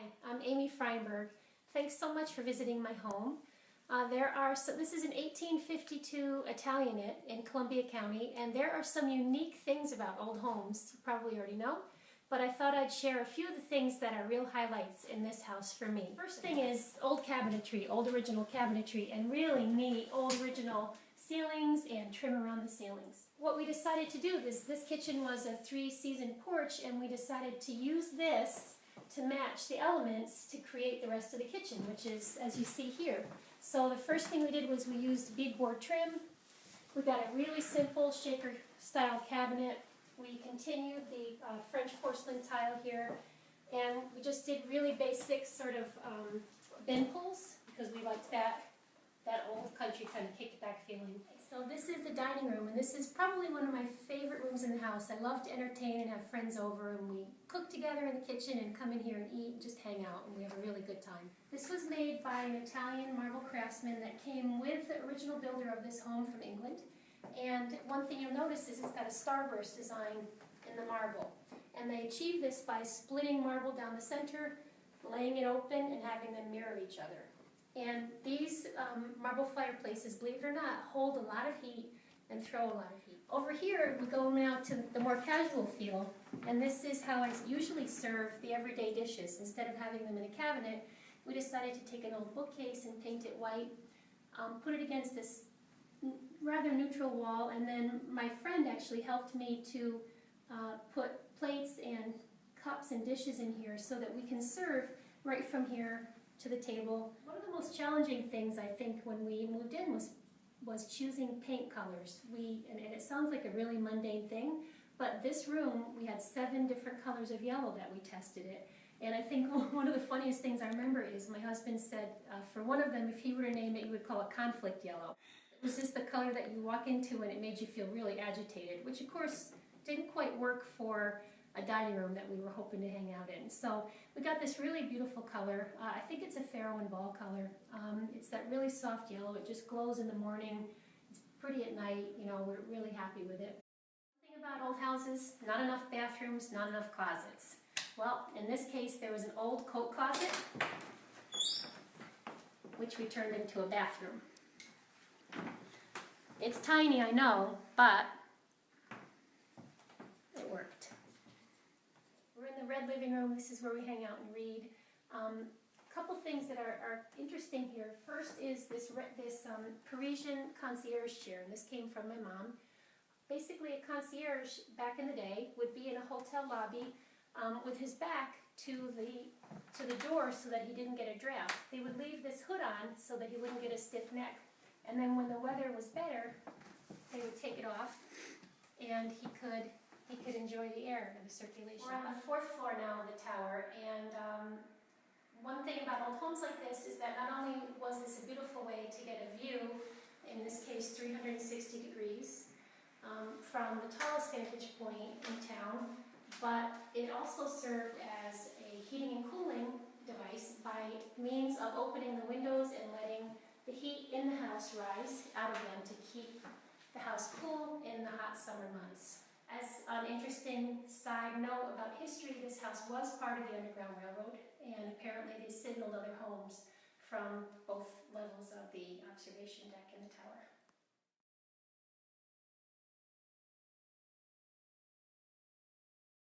Hi, I'm Amy Freinberg. Thanks so much for visiting my home. This is an 1852 Italianate in Columbia County, and there are some unique things about old homes you probably already know, but I thought I'd share a few of the things that are real highlights in this house for me. First thing is old cabinetry, old original cabinetry, and really neat old original ceilings and trim around the ceilings. What we decided to do is this kitchen was a 3-season porch, and we decided to use this to match the elements to create the rest of the kitchen, which is as you see here. So the first thing we did was we used beadboard trim. We got a really simple shaker style cabinet. We continued the French porcelain tile here, and we just did really basic sort of bin pulls because we liked that old country kind of kicked back feeling. So this is the dining room, and this is probably one of my favorite rooms in the house. I love to entertain and have friends over, and we cook together in the kitchen and come in here and eat and just hang out, and we have a really good time. This was made by an Italian marble craftsman that came with the original builder of this home from England. And one thing you'll notice is it's got a starburst design in the marble. And they achieved this by splitting marble down the center, laying it open, and having them mirror each other. And these marble fireplaces, believe it or not, hold a lot of heat and throw a lot of heat. Over here, we go now to the more casual feel, and this is how I usually serve the everyday dishes. Instead of having them in a cabinet, we decided to take an old bookcase and paint it white, put it against this rather neutral wall, and then my friend actually helped me to put plates and cups and dishes in here so that we can serve right from here to the table. One of the most challenging things I think when we moved in was choosing paint colors. And it sounds like a really mundane thing, but this room we had 7 different colors of yellow that we tested it. And I think one of the funniest things I remember is my husband said for one of them, if he were to name it, he would call it conflict yellow. It was just the color that you walk into and it made you feel really agitated, which of course didn't quite work for a dining room that we were hoping to hang out in. So we got this really beautiful color. I think it's a Farrow and Ball color. It's that really soft yellow. It just glows in the morning. It's pretty at night. You know, we're really happy with it. The thing about old houses, not enough bathrooms, not enough closets. Well, in this case, there was an old coat closet, which we turned into a bathroom. It's tiny, I know, but it worked. We're in the red living room. This is where we hang out and read. A couple things that are interesting here. First is this Parisian concierge chair, and this came from my mom. Basically, a concierge back in the day would be in a hotel lobby with his back to the door so that he didn't get a draft. They would leave this hood on so that he wouldn't get a stiff neck. And then when the weather was better, they would take it off, and he could enjoy the air and the circulation. We're on the 4th floor now of the tower, and one thing about old homes like this is that not only was this a beautiful way to get a view, in this case 360 degrees, from the tallest vantage point in town, but it also served as a heating and cooling device by means of opening the windows and letting the heat in the house rise out of them to keep the house cool in the hot summer months. As an interesting side note about history, this house was part of the Underground Railroad, and apparently they signaled other homes from both levels of the observation deck in the tower.